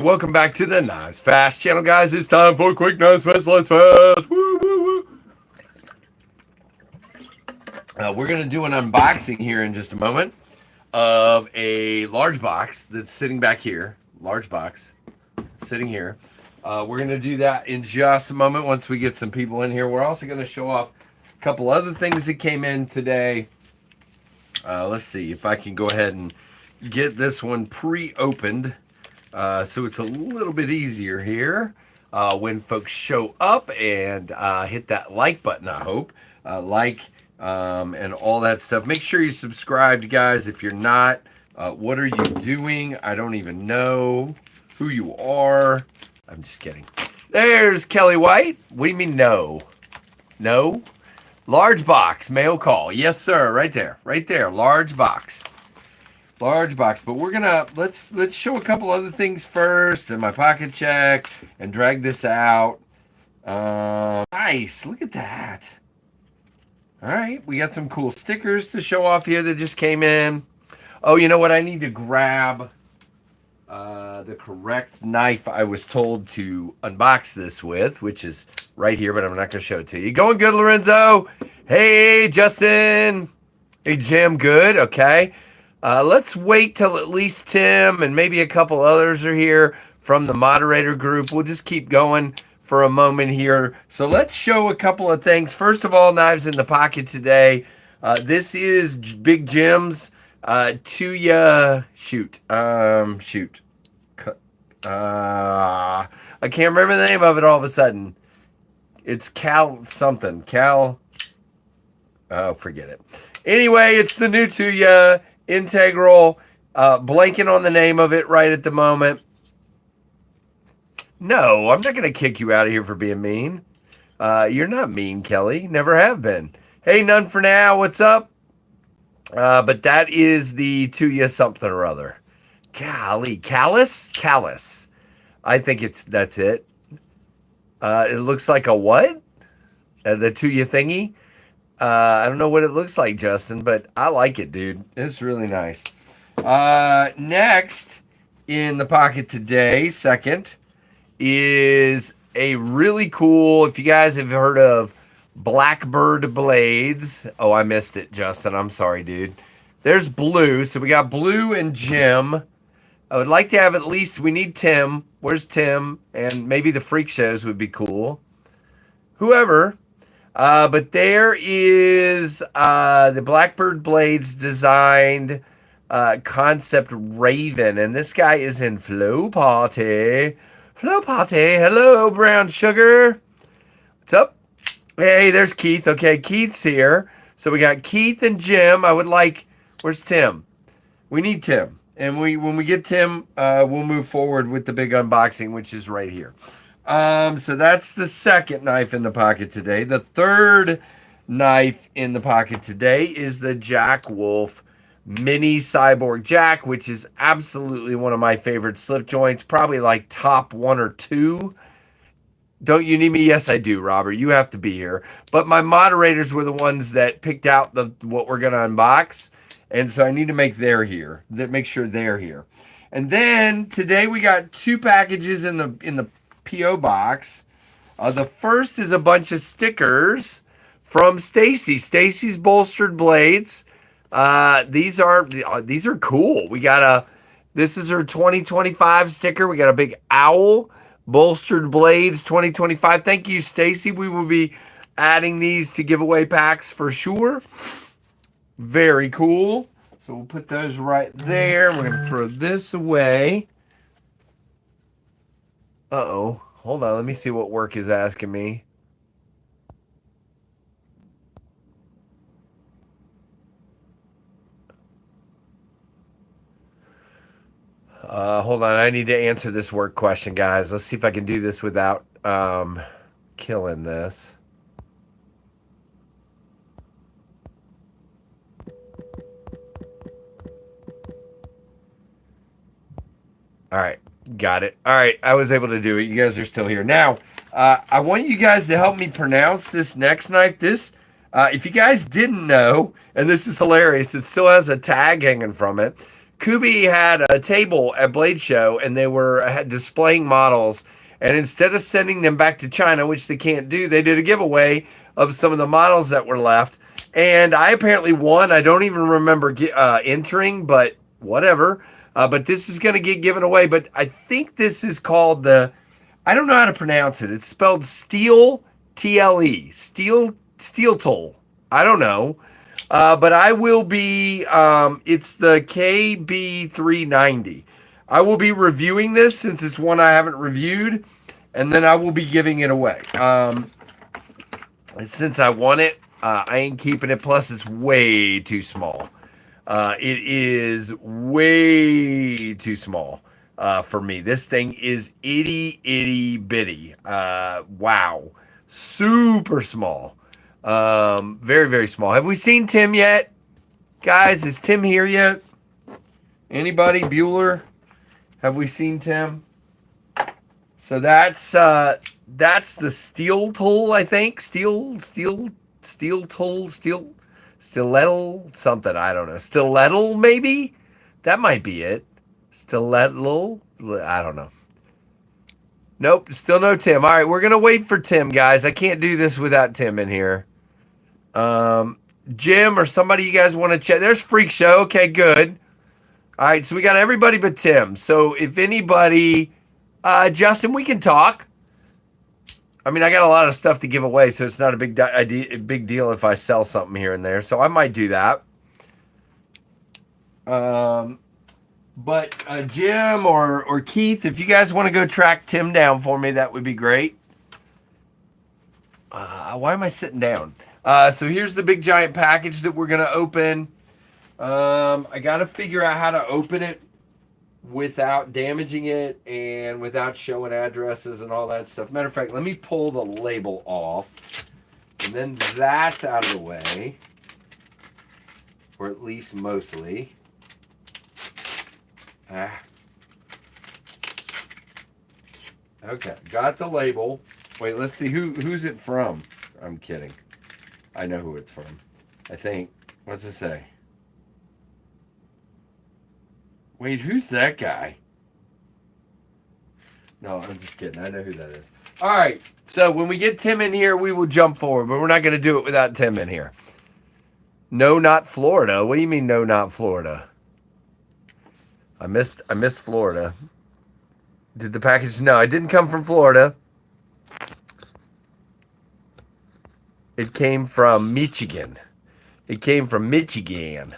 Welcome back to the KnivesFAST channel, guys. It's time for quick KnivesFAST. Let's fast. Woo, woo, woo. We're going to do an unboxing here in just a moment of a large box that's sitting back here. Large box sitting here. We're going to do that in just a moment once we get some people in here. We're also going to show off a couple other things that came in today. Let's see if I can go ahead and get this one pre-opened. So it's a little bit easier here when folks show up and hit that like button, I hope. And all that stuff. Make sure you're subscribed, guys. If you're not, what are you doing? I don't even know who you are. I'm just kidding. There's Kelly White. What do you mean no? No? Large box, mail call. Yes, sir. Right there. Right there. Large box. Large box, but we're gonna let's show a couple other things first and my pocket check and drag this out. Nice, look at that. All right, we got some cool stickers to show off here that just came in. Oh, you know what? I need to grab the correct knife I was told to unbox this with, which is right here, but I'm not gonna show it to you. Going good, Lorenzo? Hey, Justin. Hey, Jim. Good. Okay. Let's wait till at least Tim and maybe a couple others are here from the moderator group. We'll just keep going for a moment here. So let's show a couple of things. First of all, knives in the pocket today. This is Big Jim's Tuya shoot. I can't remember the name of it all of a sudden. It's Cal something. Oh, forget it. Anyway, it's the new Tuya Integral, blanking on the name of it right at the moment. No, I'm not going to kick you out of here for being mean. You're not mean, Kelly. Never have been. Hey, none for now. What's up? But that is the Tuya something or other. Golly, Callus. I think that's it. It looks like a what? The Tuya thingy. I don't know what it looks like, Justin, but I like it, dude. It's really nice. Next in the pocket today, second, is a really cool, if you guys have heard of Blackbird Blades. Oh, I missed it, Justin. I'm sorry, dude. There's Blue. So we got Blue and Jim. I would like to have at least, we need Tim. Where's Tim? And maybe the freak shows would be cool. Whoever. But there is the Blackbird Blades designed concept Raven. And this guy is in Flow Party. Flow Party. Hello, Brown Sugar. What's up? Hey, there's Keith. Okay, Keith's here. So we got Keith and Jim. I would like, where's Tim? We need Tim. And when we get Tim, we'll move forward with the big unboxing, which is right here. So that's the second knife in the pocket today. The third knife in the pocket today is the Jack Wolf Mini Cyborg Jack, which is absolutely one of my favorite slip joints, probably like top 1 or 2. Don't you need me? Yes, I do, Robert. You have to be here. But my moderators were the ones that picked out what we're going to unbox. And so I need to make sure they're here. And then today we got 2 packages in the P.O. box. The first is a bunch of stickers from Stacy. Stacy's Bolstered Blades. These are cool. We got this is her 2025 sticker. We got a big owl. Bolstered Blades 2025. Thank you, Stacy. We will be adding these to giveaway packs for sure. Very cool. So we'll put those right there. We're going to throw this away. Uh-oh. Hold on. Let me see what work is asking me. Hold on. I need to answer this work question, guys. Let's see if I can do this without killing this. All right. Got it. All right. I was able to do it. You guys are still here. Now, I want you guys to help me pronounce this next knife. If you guys didn't know, and this is hilarious, it still has a tag hanging from it. Kubi had a table at Blade Show, and they were displaying models. And instead of sending them back to China, which they can't do, they did a giveaway of some of the models that were left. And I apparently won. I don't even remember entering, but whatever. But this is going to get given away. But I think this is called the, I don't know how to pronounce it. It's spelled Steel, T-L-E, Steel Toll. I don't know. But I will be, it's the KB390. I will be reviewing this since it's one I haven't reviewed, and then I will be giving it away. Since I won it, I ain't keeping it. Plus, it's way too small. It is way too small for me. This thing is itty bitty. Wow. Super small. Very, very small. Have we seen Tim yet? Guys, is Tim here yet? Anybody? Bueller? Have we seen Tim? So that's the steel tool, I think. Steel tool, stiletto, something, I don't know. Stiletto, maybe? That might be it. Stiletto? I don't know. Nope, still no Tim. All right, we're going to wait for Tim, guys. I can't do this without Tim in here. Jim or somebody you guys want to check. There's Freak Show. Okay, good. All right, so we got everybody but Tim. So if anybody, Justin, we can talk. I mean, I got a lot of stuff to give away, so it's not a big deal if I sell something here and there. So I might do that. But Jim or Keith, if you guys want to go track Tim down for me, that would be great. Why am I sitting down? So here's the big giant package that we're going to open. I got to figure out how to open it without damaging it and without showing addresses and all that stuff. Matter of fact, let me pull the label off. And then that's out of the way. Or at least mostly. Okay, got the label. Wait, let's see who's it from. I'm kidding. I know who it's from. I think. What's it say? Wait, who's that guy? No, I'm just kidding. I know who that is. All right. So when we get Tim in here, we will jump forward, but we're not going to do it without Tim in here. No, not Florida. What do you mean, no, not Florida? I missed Florida. Did the package? No, it didn't come from Florida. It came from Michigan. It came from Michigan.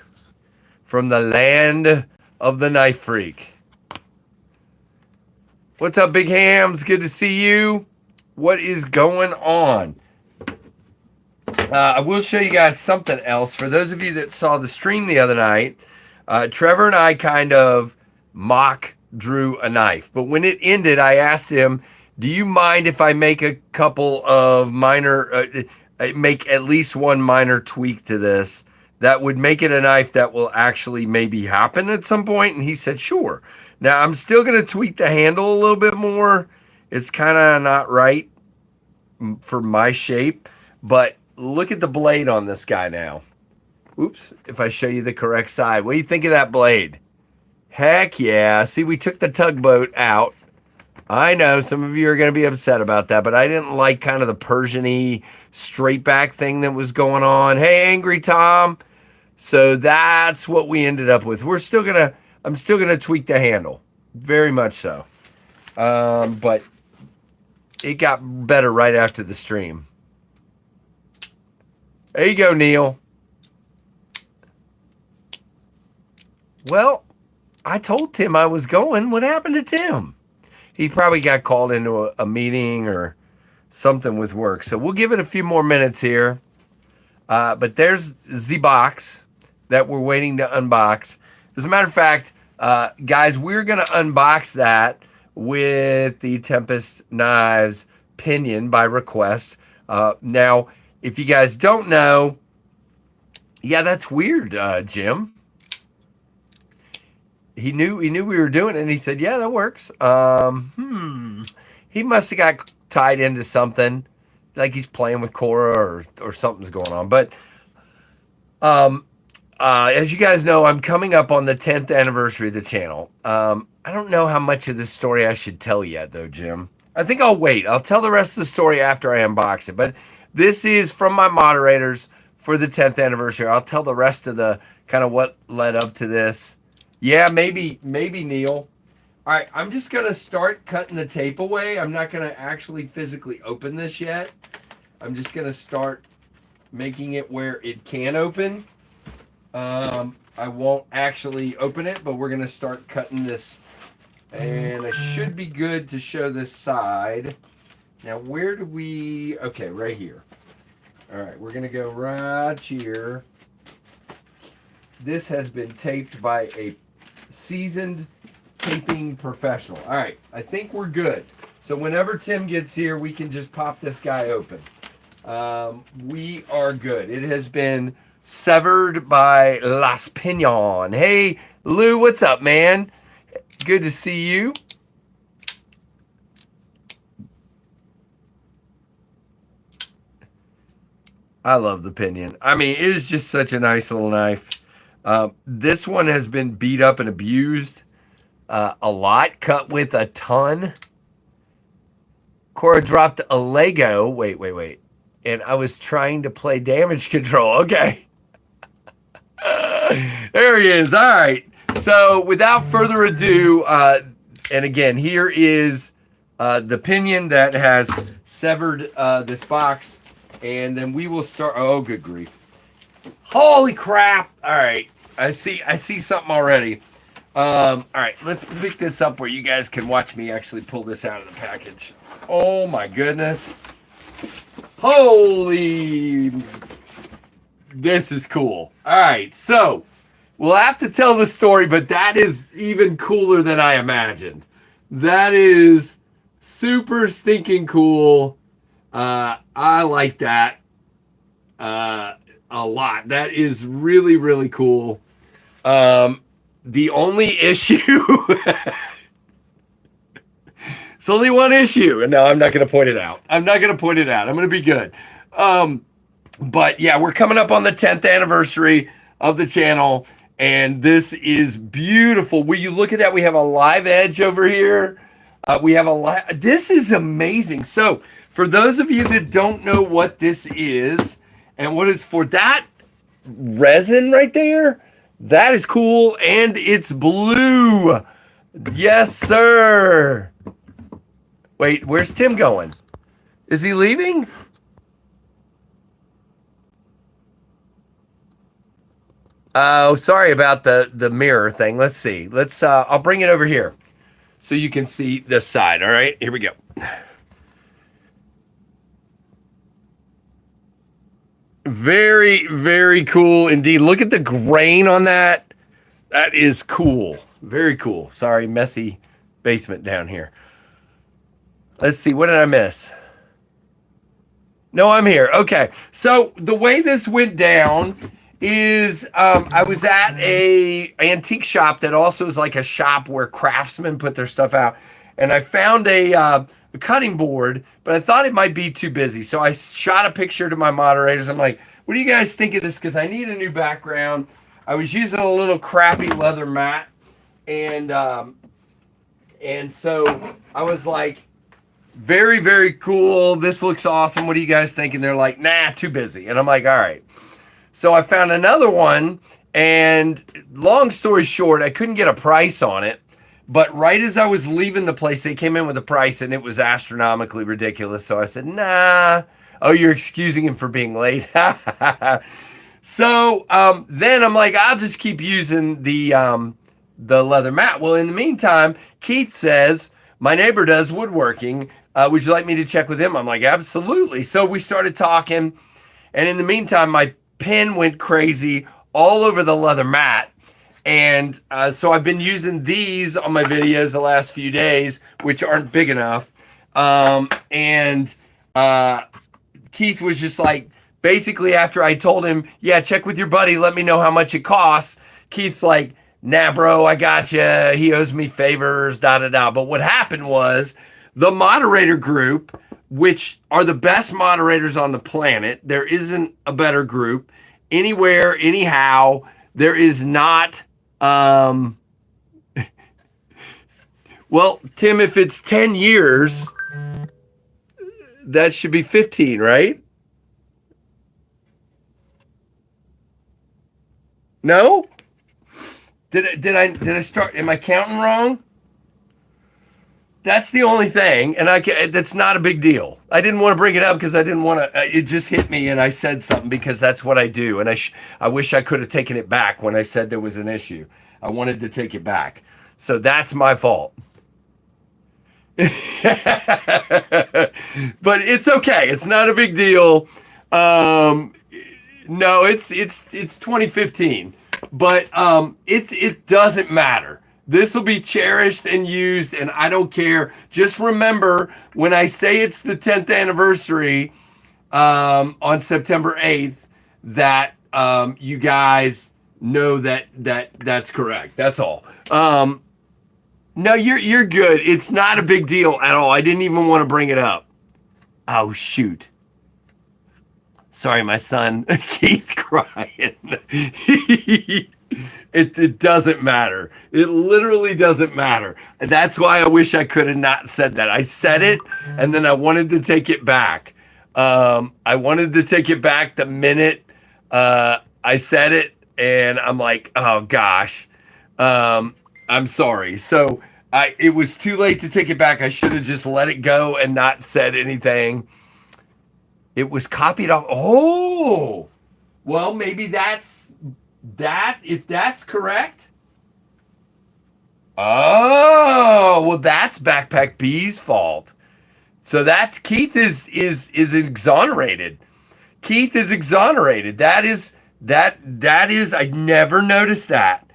From the land of the knife freak. What's up, Big Hams? Good to see you. What is going on? I will show you guys something else. For those of you that saw the stream the other night, Trevor and I kind of mock drew a knife. But when it ended, I asked him, do you mind if I make a couple of minor, make at least one minor tweak to this that would make it a knife that will actually maybe happen at some point? And he said, sure. Now, I'm still going to tweak the handle a little bit more. It's kind of not right for my shape. But look at the blade on this guy now. Oops, if I show you the correct side. What do you think of that blade? Heck yeah. See, we took the tugboat out. I know some of you are going to be upset about that, but I didn't like kind of the Persian-y straight back thing that was going on. Hey, Angry Tom. So that's what we ended up with. I'm still going to tweak the handle. Very much so. But it got better right after the stream. There you go, Neil. Well, I told Tim I was going. What happened to Tim? He probably got called into a meeting or something with work. So we'll give it a few more minutes here. But there's the box that we're waiting to unbox. As a matter of fact, guys, we're going to unbox that with the Tempest Knives pinion by request. Now, if you guys don't know, yeah, that's weird, Jim. He knew we were doing it, and he said, yeah, that works. He must have got tied into something, like he's playing with Cora or something's going on. But as you guys know, I'm coming up on the 10th anniversary of the channel. I don't know how much of this story I should tell yet, though, Jim. I think I'll wait. I'll tell the rest of the story after I unbox it. But this is from my moderators for the 10th anniversary. I'll tell the rest of the kind of what led up to this. Yeah, maybe Neil. All right, I'm just going to start cutting the tape away. I'm not going to actually physically open this yet. I'm just going to start making it where it can open. I won't actually open it, but we're going to start cutting this. And I should be good to show this side. Now, where do we... Okay, right here. All right, we're going to go right here. This has been taped by a seasoned taping professional. All right, I think we're good. So whenever Tim gets here, we can just pop this guy open. We are good. It has been severed by Las Piñon. Hey, Lou, what's up, man? Good to see you. I love the pinion. I mean, it is just such a nice little knife. This one has been beat up and abused a lot, cut with a ton. Cora dropped a Lego. Wait. And I was trying to play damage control. Okay. There he is. All right. So without further ado, and again, here is the pinion that has severed this box. And then we will start. Oh, good grief. Holy crap. All right. I see something already. All right. Let's pick this up where you guys can watch me actually pull this out of the package. Oh, my goodness. Holy. This is cool. All right. So we'll have to tell the story, but that is even cooler than I imagined. That is super stinking cool. I like that a lot. That is really, really cool. The only issue, it's only one issue, and no, I'm not going to point it out. I'm not going to point it out. I'm going to be good. But yeah, we're coming up on the 10th anniversary of the channel, and this is beautiful. Will you look at that? We have a live edge over here. We have a live. This is amazing. So for those of you that don't know what this is and what it's for, that resin right there, that is cool, and it's blue. Yes, sir. Wait, where's Tim going? Is he leaving? Oh, sorry about the mirror thing. Let's see. I'll bring it over here so you can see this side. All right, here we go. Very, very cool indeed. Look at the grain on that. That is cool. Very cool. Sorry, messy basement down here. Let's see. What did I miss? No, I'm here. Okay. So the way this went down is I was at a antique shop that also is like a shop where craftsmen put their stuff out. And I found a cutting board, but I thought it might be too busy. So I shot a picture to my moderators. I'm like, what do you guys think of this? Because I need a new background. I was using a little crappy leather mat. And so I was like, very, very cool. This looks awesome. What do you guys think? And they're like, nah, too busy. And I'm like, all right. So I found another one. And long story short, I couldn't get a price on it. But right as I was leaving the place, they came in with a price, and it was astronomically ridiculous. So I said, nah. Oh, you're excusing him for being late. So then I'm like, I'll just keep using the leather mat. Well, in the meantime, Keith says, my neighbor does woodworking. Would you like me to check with him? I'm like, absolutely. So we started talking. And in the meantime, my pen went crazy all over the leather mat. And so I've been using these on my videos the last few days, which aren't big enough. Keith was just like, basically after I told him, yeah, check with your buddy, let me know how much it costs. Keith's like, nah, bro, I got you. He owes me favors, da-da-da. But what happened was the moderator group, which are the best moderators on the planet, there isn't a better group, anywhere, anyhow. There is not, well, Tim, if it's 10 years, that should be 15, right? No? Did I start? Am I counting wrong? That's the only thing, and that's not a big deal. I didn't want to bring it up because I didn't want to. It just hit me, and I said something because that's what I do. And I wish I could have taken it back when I said there was an issue. I wanted to take it back, so that's my fault. But it's okay. It's not a big deal. No, it's 2015, but it doesn't matter. This will be cherished and used, and I don't care. Just remember, when I say it's the 10th anniversary on September 8th, that you guys know that's correct. That's all. No, you're good. It's not a big deal at all. I didn't even want to bring it up. Oh, shoot. Sorry, my son. He's crying. It doesn't matter. It literally doesn't matter. That's why I wish I could have not said that. I said it, and then I wanted to take it back. I wanted to take it back the minute I said it, and I'm like, oh, gosh. I'm sorry. So it was too late to take it back. I should have just let it go and not said anything. It was copied off. Oh, well, maybe that's that. If that's correct. Oh, well, that's Backpack B's fault. So that's Keith is exonerated. Keith is exonerated. That is I never noticed that.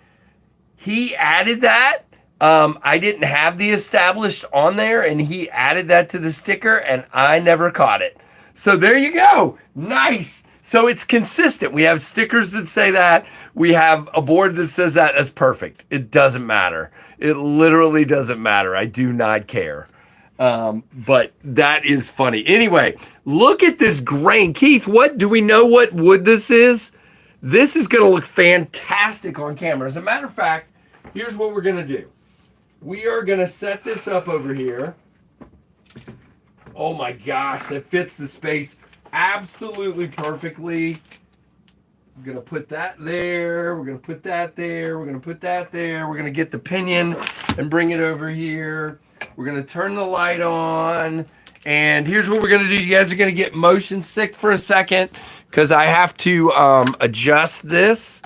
He added that. I didn't have the established on there, and he added that to the sticker, and I never caught it. So there you go. Nice. So it's consistent. We have stickers that say that. We have a board that says that. That's perfect. It doesn't matter. It literally doesn't matter. I do not care. But that is funny. Anyway, look at this grain. Keith, what do we know what wood this is? This is going to look fantastic on camera. As a matter of fact, here's what we're going to do. We are going to set this up over here. Oh my gosh, that fits the space absolutely perfectly. We're going to put that there. We're going to put that there. We're going to put that there. We're going to get the pinion and bring it over here. We're going to turn the light on. And here's what we're going to do. You guys are going to get motion sick for a second because I have to adjust this.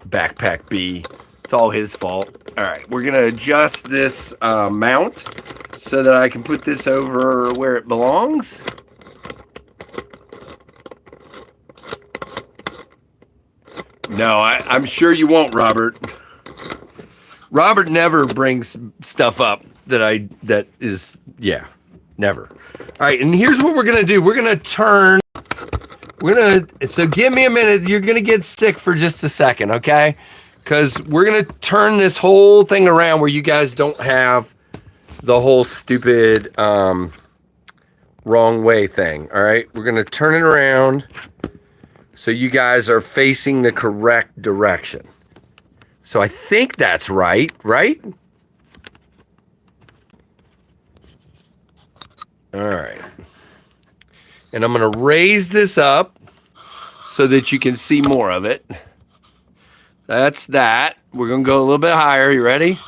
Backpack B. It's all his fault. All right, we're going to adjust this mount so that I can put this over where it belongs. No, I'm sure you won't, Robert. Robert never brings stuff up that is, yeah, never. All right, and here's what we're going to do. We're going to turn, so give me a minute. You're going to get sick for just a second, okay? Because we're going to turn this whole thing around where you guys don't have the whole stupid wrong way thing, all right? We're going to turn it around so you guys are facing the correct direction. So I think that's right? All right. And I'm going to raise this up so that you can see more of it. That's that. We're going to go a little bit higher. You ready?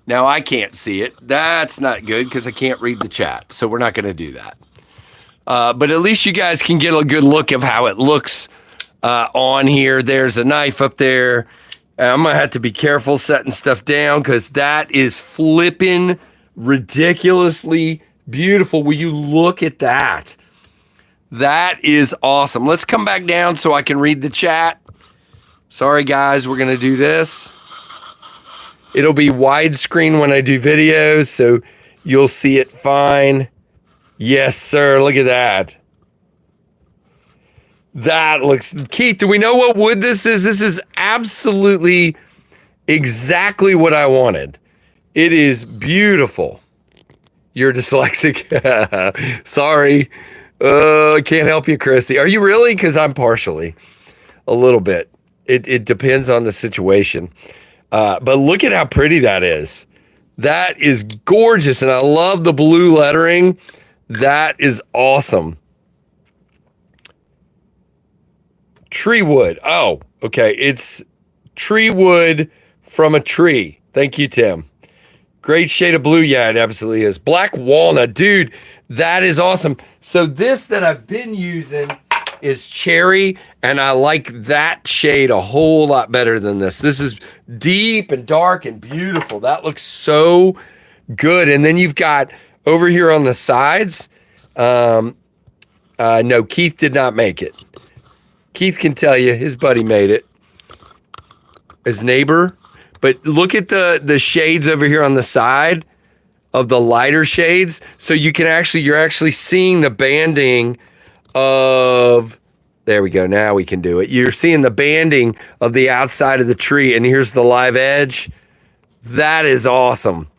Now I can't see it. That's not good because I can't read the chat. So we're not going to do that. But at least you guys can get a good look of how it looks on here. There's a knife up there. I'm going to have to be careful setting stuff down because that is flipping ridiculously beautiful. Will you look at that? That is awesome. Let's come back down so I can read the chat. Sorry, guys. We're going to do this. It'll be widescreen when I do videos, so you'll see it fine. Yes, sir. Look at that. That looks... Keith, do we know what wood this is? This is absolutely exactly what I wanted. It is beautiful. You're dyslexic. Sorry. I can't help you, Chrissy. Are you really? Because I'm partially. A little bit. It depends on the situation. But look at how pretty that is. That is gorgeous, and I love the blue lettering. That is awesome. Tree wood. Oh, okay. It's tree wood from a tree. Thank you, Tim. Great shade of blue. Yeah, it absolutely is. Black walnut. Dude, that is awesome. So this that I've been using is cherry, and I like that shade a whole lot better than this. This is deep and dark and beautiful. That looks so good. And then you've got over here on the sides, no, Keith did not make it. Keith can tell you his buddy made it, his neighbor. But look at the shades over here on the side of the lighter shades. So you're actually seeing the banding of, there we go. Now we can do it. You're seeing the banding of the outside of the tree, and here's the live edge. That is awesome.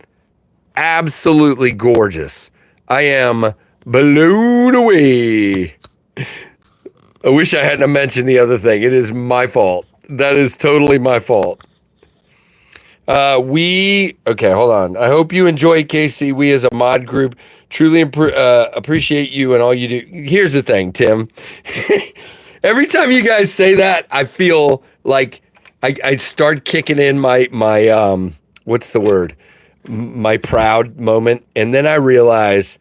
Absolutely gorgeous. I am blown away. I wish I hadn't mentioned the other thing. It is my fault. That is totally my fault. Okay, hold on. I hope you enjoy, Casey. We as a mod group truly appreciate you and all you do. Here's the thing, Tim. Every time you guys say that, I feel like I start kicking in my what's the word? My proud moment. And then I realize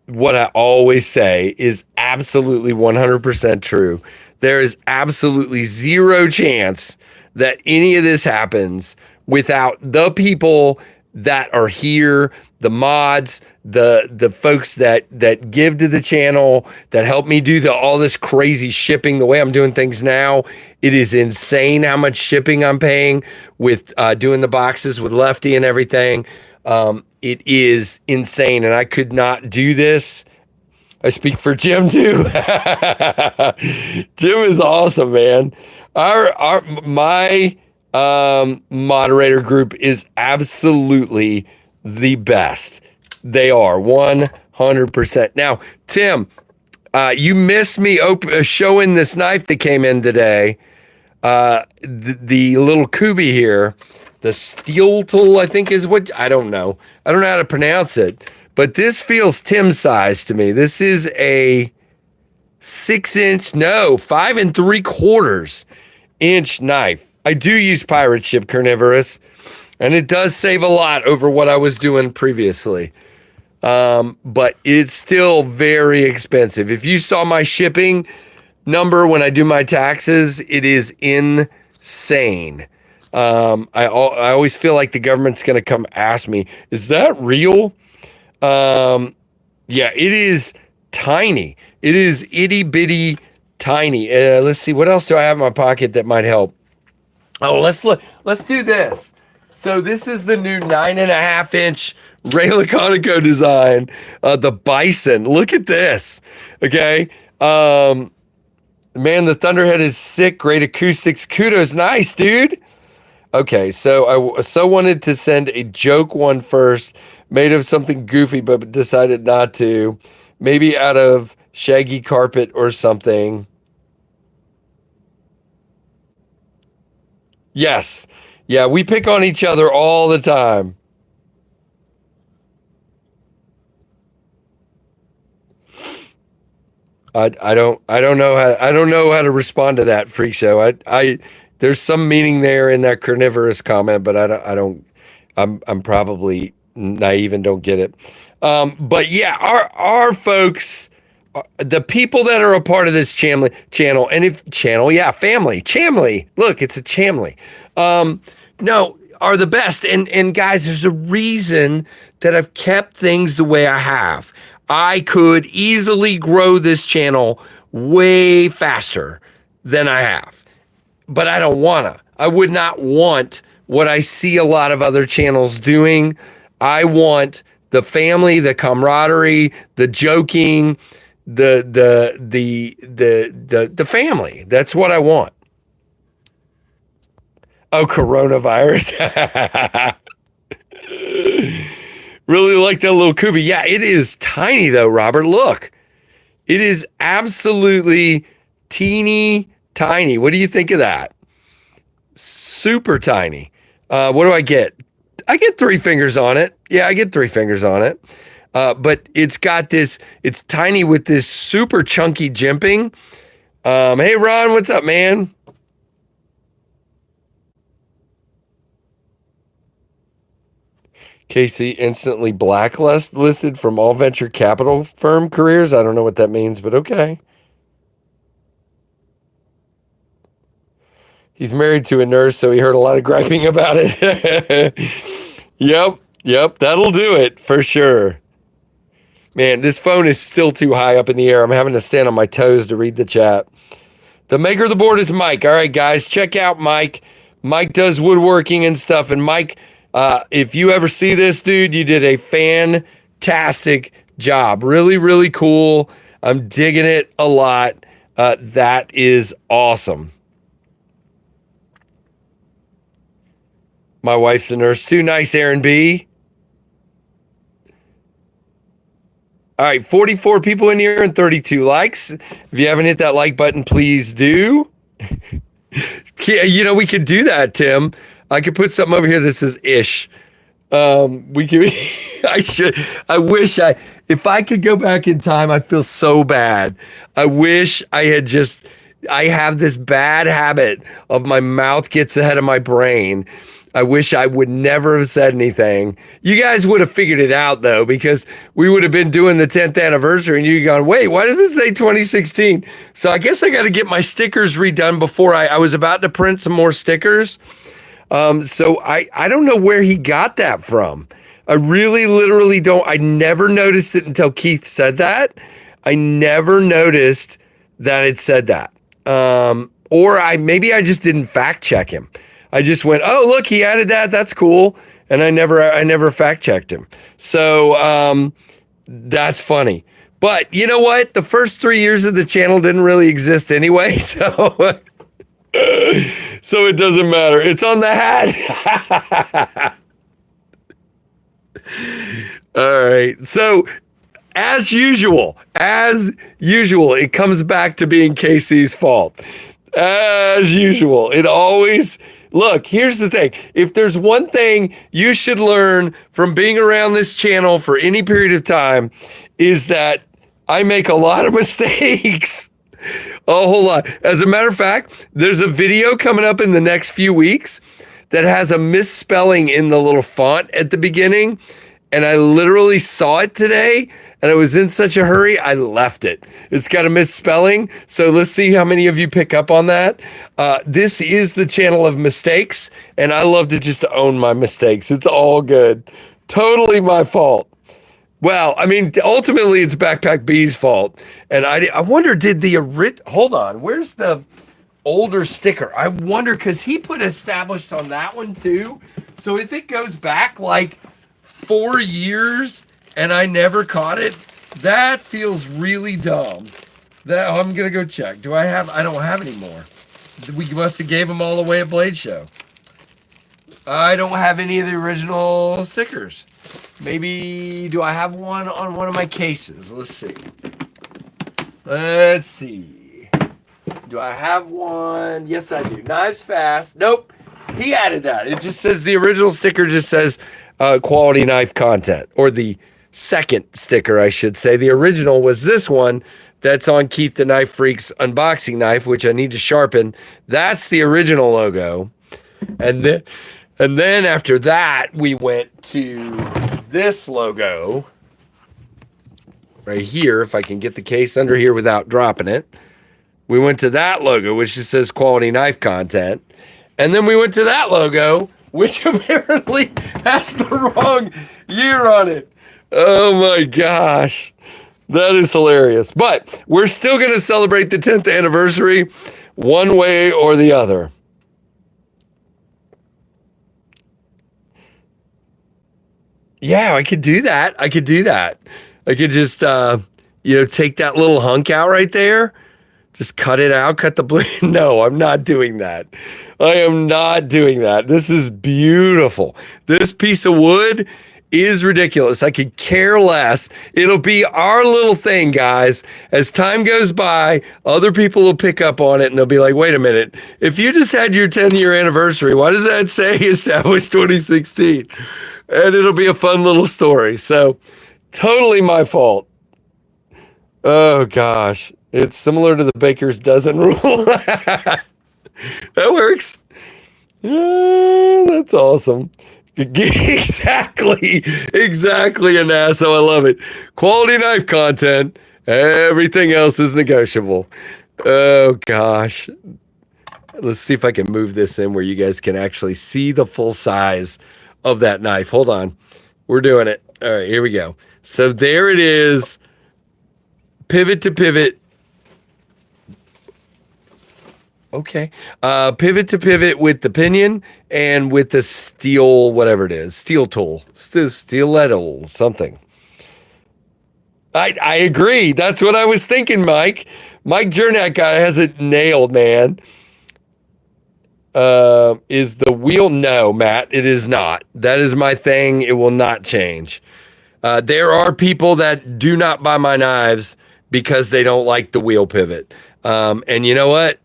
what I always say is absolutely 100% true. There is absolutely zero chance that any of this happens without the people that are here, the mods, the folks that give to the channel, that help me do all this crazy shipping. The way I'm doing things now, it is insane how much shipping I'm paying with doing the boxes with Lefty and everything. It is insane, and I could not do this. I speak for Jim too. Jim is awesome, man. My moderator group is absolutely the best. They are 100%. Now, Tim, you missed me showing this knife that came in today. The little Kubi here, the steel tool, I think is what, I don't know how to pronounce it, but this feels Tim size to me. This is a 5 3/4 inch knife. I do use pirate ship carnivorous, and it does save a lot over what I was doing previously. But it's still very expensive. If you saw my shipping number when I do my taxes, it is insane. I always feel like the government's going to come ask me, is that real? Yeah, it is tiny. It is itty bitty tiny. Let's see, what else do I have in my pocket that might help? Oh, let's do this. So this is the new 9.5-inch Ray Laconico design, the Bison. Look at this. Okay. Man, the Thunderhead is sick. Great acoustics. Kudos. Nice, dude. Okay, so I wanted to send a joke one first, made of something goofy, but decided not to. Maybe out of shaggy carpet or something. Yes. Yeah, we pick on each other all the time. I don't know how to respond to that, Freak Show. There's some meaning there in that carnivorous comment, but I'm probably naive and don't get it. But yeah, our folks, the people that are a part of this channel, family, chamly. Look, it's a chamly. No, are the best. And guys, there's a reason that I've kept things the way I have. I could easily grow this channel way faster than I have, but I don't wanna. I would not want what I see a lot of other channels doing. I want the family, the camaraderie, the joking, the family. That's what I want. Oh, coronavirus. Really like that little Kubi. Yeah, it is tiny though, Robert. Look, it is absolutely teeny tiny. What do you think of that? super tiny. What do I get? I get 3 fingers on it. Yeah, I get 3 fingers on it. But it's got this, it's tiny with this super chunky jimping. Hey, Ron, what's up, man? Casey instantly blacklisted from all venture capital firm careers. I don't know what that means, but okay. He's married to a nurse, so he heard a lot of griping about it. Yep, that'll do it for sure. Man, this phone is still too high up in the air. I'm having to stand on my toes to read the chat. The maker of the board is Mike. All right, guys, check out Mike. Mike does woodworking and stuff. And Mike, if you ever see this, dude, you did a fantastic job. Really, really cool. I'm digging it a lot. That is awesome. My wife's a nurse too. Nice, Aaron B. All right, 44 people in here and 32 likes. If you haven't hit that like button, please do. You know, we could do that, Tim. I could put something over here that says ish. We could, if I could go back in time, I feel so bad. I wish I have this bad habit of my mouth gets ahead of my brain. I wish I would never have said anything. You guys would have figured it out, though, because we would have been doing the 10th anniversary, and you'd gone, wait, why does it say 2016? So I guess I got to get my stickers redone before I was about to print some more stickers. So I don't know where he got that from. I really literally don't. I never noticed it until Keith said that. I never noticed that it said that. Or maybe I just didn't fact check him. I just went, oh, look, he added that. That's cool. And I never fact checked him. So that's funny. But you know what? The first 3 years of the channel didn't really exist anyway. So it doesn't matter. It's on the hat. All right. So as usual, it comes back to being Casey's fault. As usual, it always... Look, here's the thing. If there's one thing you should learn from being around this channel for any period of time, is that I make a lot of mistakes. A whole lot. As a matter of fact, there's a video coming up in the next few weeks that has a misspelling in the little font at the beginning. And I literally saw it today, and I was in such a hurry, I left it. It's got a misspelling, so let's see how many of you pick up on that. This is the channel of mistakes, and I love to just own my mistakes. It's all good. Totally my fault. Well, I mean, ultimately, it's Backpack B's fault. And I wonder, hold on, where's the older sticker? I wonder, because he put established on that one, too. So if it goes back, like... 4 years and I never caught it, that feels really dumb. I'm gonna go check. I don't have any more. We must have gave them all away at Blade Show. I don't have any of the original stickers. Maybe, do I have one on one of my cases? Let's see. Do I have one? Yes, I do. KnivesFAST. Nope. He added that. It just says, the original sticker just says quality knife content, or the second sticker, I should say. The original was this one that's on Keith the Knife Freak's unboxing knife, which I need to sharpen. That's the original logo. And then after that, we went to this logo right here, if I can get the case under here without dropping it. We went to that logo, which just says quality knife content. And then we went to that logo, which apparently has the wrong year on it. Oh my gosh. That is hilarious. But we're still going to celebrate the 10th anniversary one way or the other. Yeah, I could do that. I could just, take that little hunk out right there. Just cut it out, cut the blade. No, I'm not doing that. I am not doing that. This is beautiful. This piece of wood is ridiculous. I could care less. It'll be our little thing, guys. As time goes by, other people will pick up on it and they'll be like, wait a minute. If you just had your 10-year anniversary, why does that say established 2016? And it'll be a fun little story. So totally my fault. Oh, gosh. It's similar to the baker's dozen rule. That works. Yeah, that's awesome. Exactly, Anasso. I love it. Quality knife content. Everything else is negotiable. Oh, gosh. Let's see if I can move this in where you guys can actually see the full size of that knife. Hold on. We're doing it. All right, here we go. So there it is. Pivot to pivot. Okay. Pivot to pivot with the pinion and with the steel, whatever it is, steel tool, stiletto, something. I agree. That's what I was thinking, Mike. Mike Jernak guy has it nailed, man. Is the wheel? No, Matt, it is not. That is my thing. It will not change. There are people that do not buy my knives because they don't like the wheel pivot. And you know what?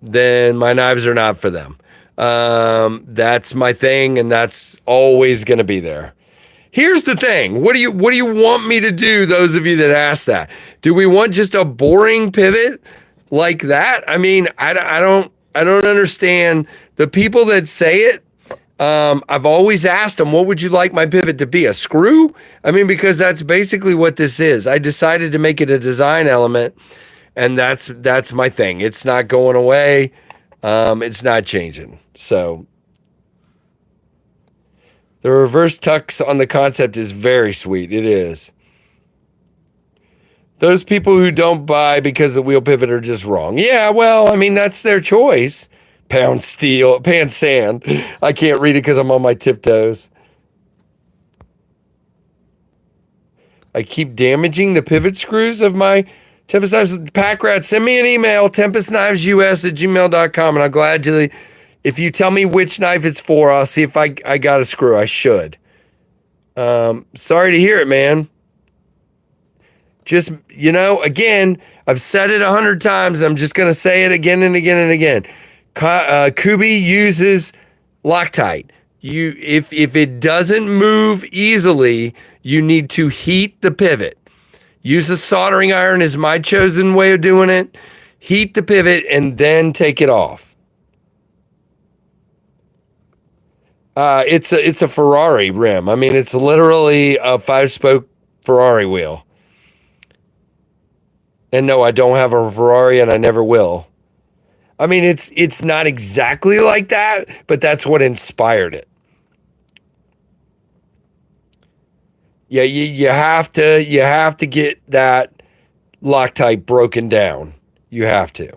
Then my knives are not for them. That's my thing, and that's always going to be there. Here's the thing. What do you want me to do, those of you that ask that? Do we want just a boring pivot like that? I mean, I don't understand the people that say it. I've always asked them, what would you like my pivot to be? A screw? I mean, because that's basically what this is. I decided to make it a design element. And that's my thing. It's not going away. It's not changing. So the reverse tux on the concept is very sweet. It is. Those people who don't buy because the wheel pivot are just wrong. Yeah, well, I mean, that's their choice. Pound sand. I can't read it because I'm on my tiptoes. I keep damaging the pivot screws of my Tempest Knives. Pack Rat, send me an email, tempestknivesus@gmail.com, and I'm glad to, if you tell me which knife it's for, I'll see if I got a screw. I should. Sorry to hear it, man. Just, again, I've said it 100 times. I'm just going to say it again and again and again. Kubi uses Loctite. If it doesn't move easily, you need to heat the pivot. Use a soldering iron is my chosen way of doing it. Heat the pivot and then take it off. It's a Ferrari rim. I mean, it's literally a 5-spoke Ferrari wheel. And no, I don't have a Ferrari and I never will. I mean, it's not exactly like that, but that's what inspired it. Yeah, you have to get that Loctite broken down. You have to.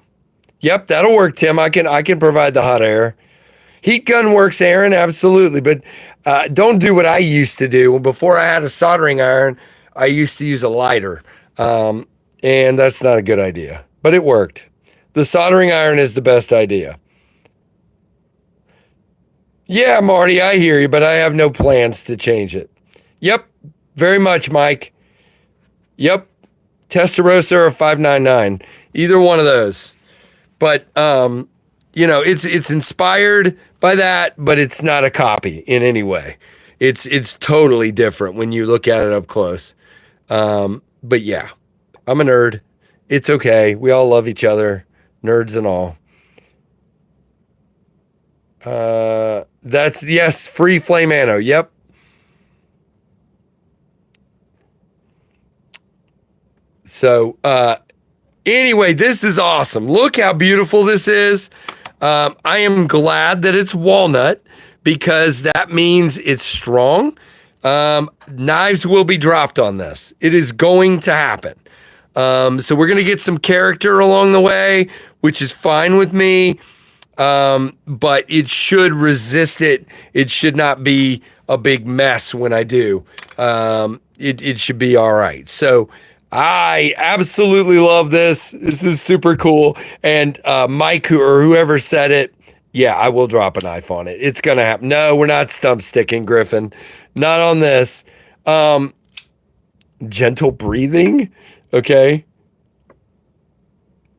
Yep, that'll work, Tim. I can provide the hot air. Heat gun works, Aaron, absolutely. But don't do what I used to do. Before I had a soldering iron, I used to use a lighter. And that's not a good idea. But it worked. The soldering iron is the best idea. Yeah, Marty, I hear you, but I have no plans to change it. Yep. Very much, Mike. Yep. Testarossa or 599. Either one of those. But, it's inspired by that, but it's not a copy in any way. It's totally different when you look at it up close. But yeah, I'm a nerd. It's okay. We all love each other. Nerds and all. Yes, free flame ammo. Yep. So, anyway, this is awesome. Look how beautiful this is. I am glad that it's walnut because that means it's strong. Knives will be dropped on this. It is going to happen. So we're going to get some character along the way, which is fine with me. But it should resist it. It should not be a big mess when I do. It should be all right. So I absolutely love this. This is super cool. And Mike or whoever said it, yeah, I will drop a knife on it. It's going to happen. No, we're not stump sticking, Griffin. Not on this. Gentle breathing. Okay.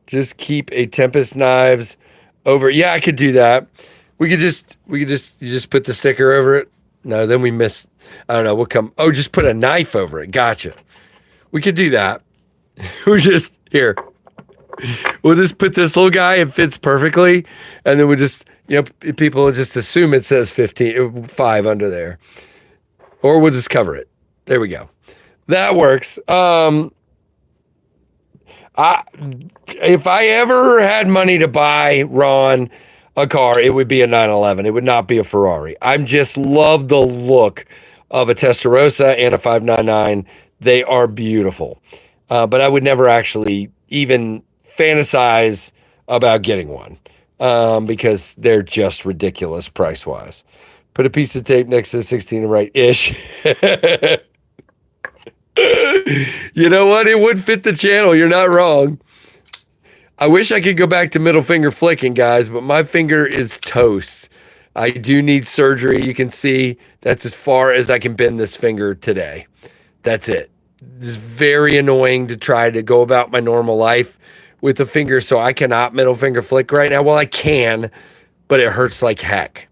Just keep a Tempest knives over. Yeah, I could do that. You just put the sticker over it. No, then we miss. I don't know. We'll come. Oh, just put a knife over it. Gotcha. We could do that. We're just here. We'll just put this little guy. It fits perfectly. And then we'll just, people will just assume it says 5 under there. Or we'll just cover it. There we go. That works. If I ever had money to buy Ron a car, it would be a 911. It would not be a Ferrari. I just love the look of a Testarossa and a 599. They are beautiful. But I would never actually even fantasize about getting one because they're just ridiculous price-wise. Put a piece of tape next to the 16 and right-ish. You know what? It would fit the channel. You're not wrong. I wish I could go back to middle finger flicking, guys, but my finger is toast. I do need surgery. You can see that's as far as I can bend this finger today. That's it. It's very annoying to try to go about my normal life with a finger, so I cannot middle finger flick right now. Well, I can, but it hurts like heck.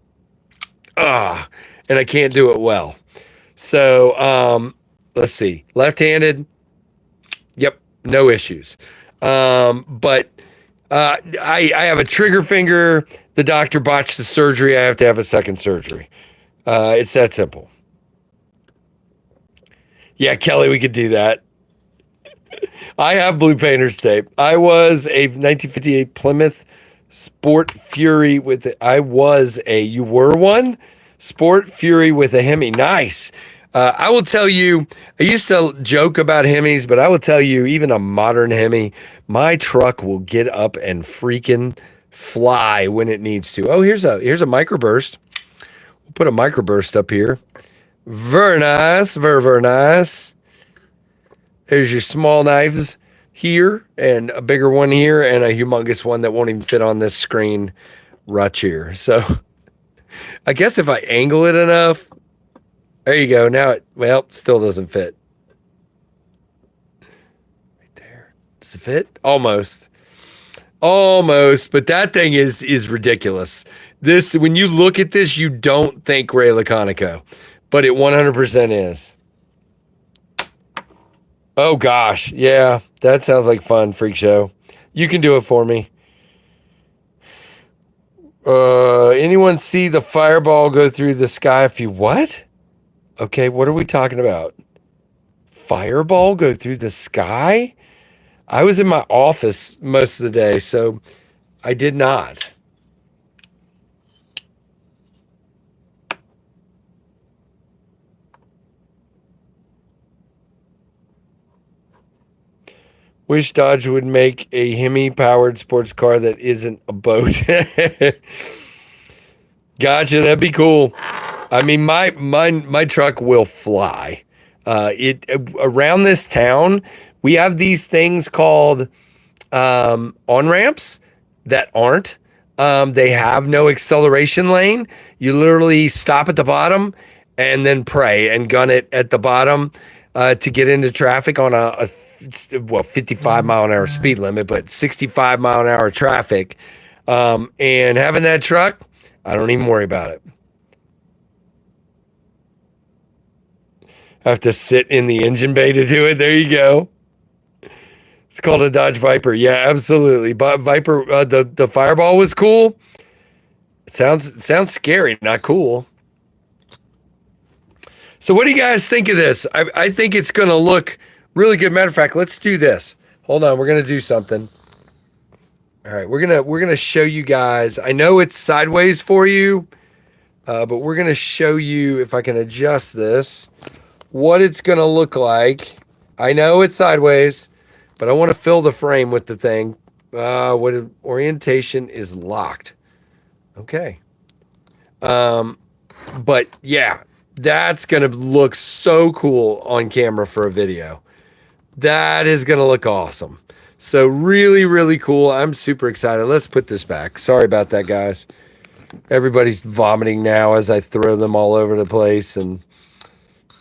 And I can't do it well. So, let's see. Left-handed. Yep, no issues. But I have a trigger finger. The doctor botched the surgery. I have to have a second surgery. It's that simple. Yeah, Kelly, we could do that. I have blue painter's tape. I was a 1958 Plymouth Sport Fury with you were one? Sport Fury with a Hemi. Nice. I will tell you, I used to joke about Hemis, but I will tell you, even a modern Hemi, my truck will get up and freaking fly when it needs to. Oh, here's a microburst. We'll put a microburst up here. Very nice, very nice. There's your small knives here, and a bigger one here, and a humongous one that won't even fit on this screen right here. So I guess if I angle it enough, there you go. Now still doesn't fit. Right there. Does it fit? Almost. But that thing is ridiculous. This, when you look at this, you don't think Ray Laconico, but it 100% is. Oh gosh, yeah, that sounds like fun, freak show. You can do it for me. Anyone see the fireball go through the sky if you what? Okay, what are we talking about? Fireball go through the sky? I was in my office most of the day, so I did not. Wish Dodge would make a Hemi-powered sports car that isn't a boat. Gotcha, that'd be cool. I mean, my truck will fly. Around this town, we have these things called on-ramps that aren't. They have no acceleration lane. You literally stop at the bottom and then pray and gun it at the bottom to get into traffic on a 55 mile an hour speed limit, but 65 mile an hour traffic. And having that truck, I don't even worry about it. I have to sit in the engine bay to do it. There you go. It's called a Dodge Viper. Yeah, absolutely. But Viper, the Fireball was cool. It sounds scary, not cool. So what do you guys think of this? I think it's going to look really good. Matter of fact, let's do this. Hold on, we're going to do something. All right, we're going to show you guys. I know it's sideways for you, but we're going to show you, if I can adjust this, what it's going to look like. I know it's sideways, but I want to fill the frame with the thing. Orientation is locked. Okay. But yeah, that's going to look so cool on camera for a video. That is going to look awesome. So really, really cool. I'm super excited. Let's put this back. Sorry about that, guys. Everybody's vomiting now as I throw them all over the place. And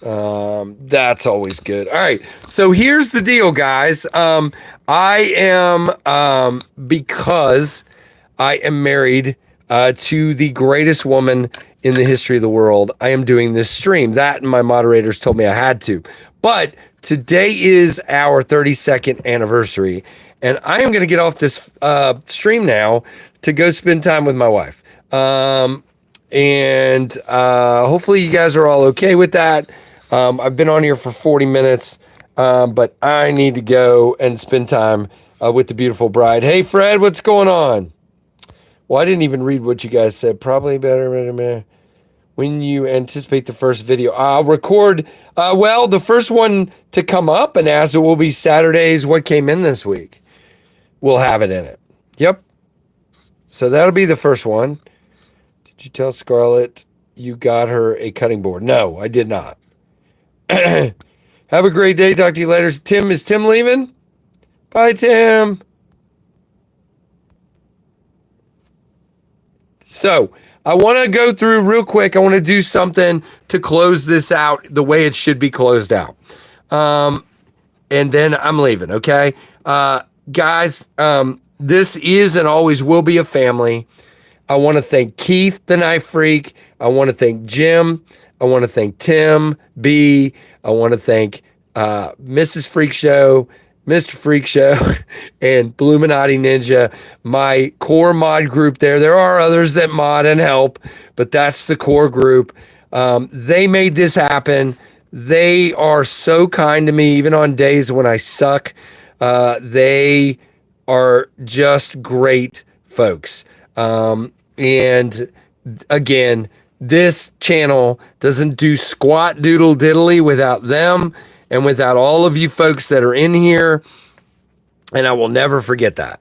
That's always good. All right. So here's the deal, guys. I am, because I am married to the greatest woman in the history of the world, I am doing this stream. That and my moderators told me I had to. But today is our 32nd anniversary, and I am going to get off this stream now to go spend time with my wife. And hopefully you guys are all okay with that. I've been on here for 40 minutes, but I need to go and spend time with the beautiful bride. Hey, Fred, what's going on? Well, I didn't even read what you guys said. Probably better when you anticipate the first video. I'll record, well, the first one to come up, and as it will be Saturdays, what came in this week, we'll have it in it. Yep. So that'll be the first one. Did you tell Scarlett you got her a cutting board? No, I did not. Have a great day. Talk to you later. Tim, is Tim leaving? Bye, Tim. So I want to go through real quick. I want to do something to close this out the way it should be closed out. And then I'm leaving, okay? Guys, this is and always will be a family. I want to thank Keith, the Knife Freak. I want to thank Jim. I want to thank Tim, B. I want to thank Mrs. Freak Show, Mr. Freak Show, and Bluminati Ninja, my core mod group there. There are others that mod and help, but that's the core group. They made this happen. They are so kind to me, even on days when I suck. They are just great folks. And again, this channel doesn't do squat doodle diddly without them and without all of you folks that are in here. And I will never forget that.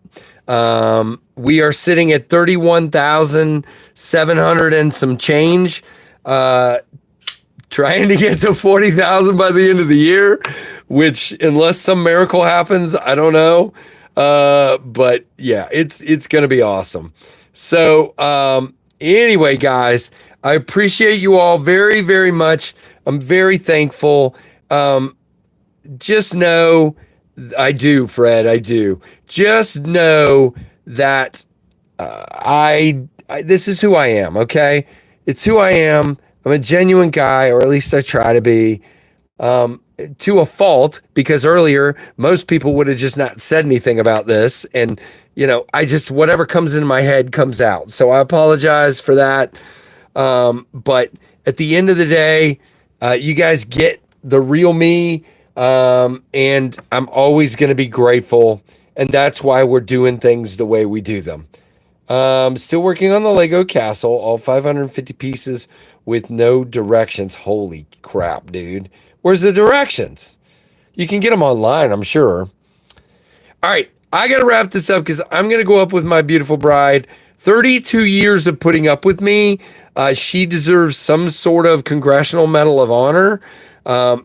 We are sitting at 31,700 and some change, trying to get to 40,000 by the end of the year, which unless some miracle happens, I don't know. But yeah, it's going to be awesome. So, anyway, guys, I appreciate you all very, very much. I'm very thankful. Just know, I do, Fred, I do. Just know that this is who I am, okay? It's who I am. I'm a genuine guy, or at least I try to be, to a fault, because earlier, most people would have just not said anything about this, and you know, I just, whatever comes into my head comes out. So I apologize for that. But at the end of the day, you guys get the real me. And I'm always going to be grateful. And that's why we're doing things the way we do them. Still working on the Lego castle, all 550 pieces with no directions. Holy crap, dude. Where's the directions? You can get them online, I'm sure. All right. I got to wrap this up because I'm going to go up with my beautiful bride. 32 years of putting up with me. She deserves some sort of Congressional Medal of Honor.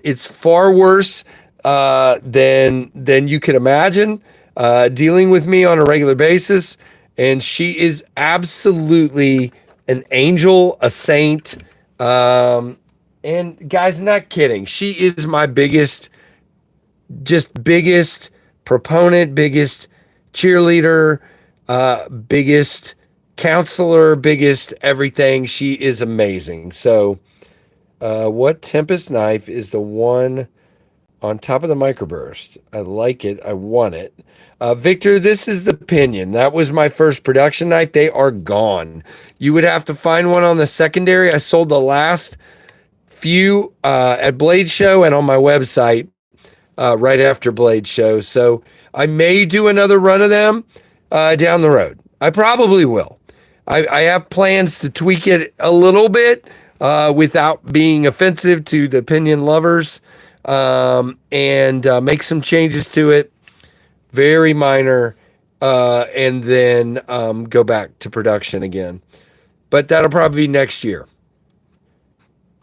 It's far worse than you could imagine, dealing with me on a regular basis. And she is absolutely an angel, a saint. And guys, not kidding. She is my biggest proponent, biggest cheerleader, biggest counselor, biggest everything. She is amazing. So, what Tempest knife is the one on top of the microburst? I like it. I want it. Victor, this is the Pinion. That was my first production knife. They are gone. You would have to find one on the secondary. I sold the last few at Blade Show and on my website. Right after Blade Show. So I may do another run of them down the road. I probably will. I have plans to tweak it a little bit without being offensive to the Pinion lovers, and make some changes to it. Very minor, and then go back to production again. But that'll probably be next year.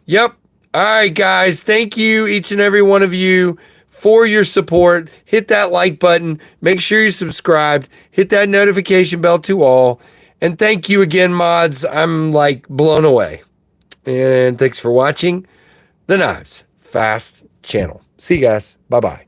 Yep. All right, guys. Thank you, each and every one of you, for your support. Hit that like button. Make sure you're subscribed. Hit that notification bell to all. And thank you again, mods. I'm like blown away. And thanks for watching the Knives Fast. LivesFAST channel. See you guys. Bye-bye.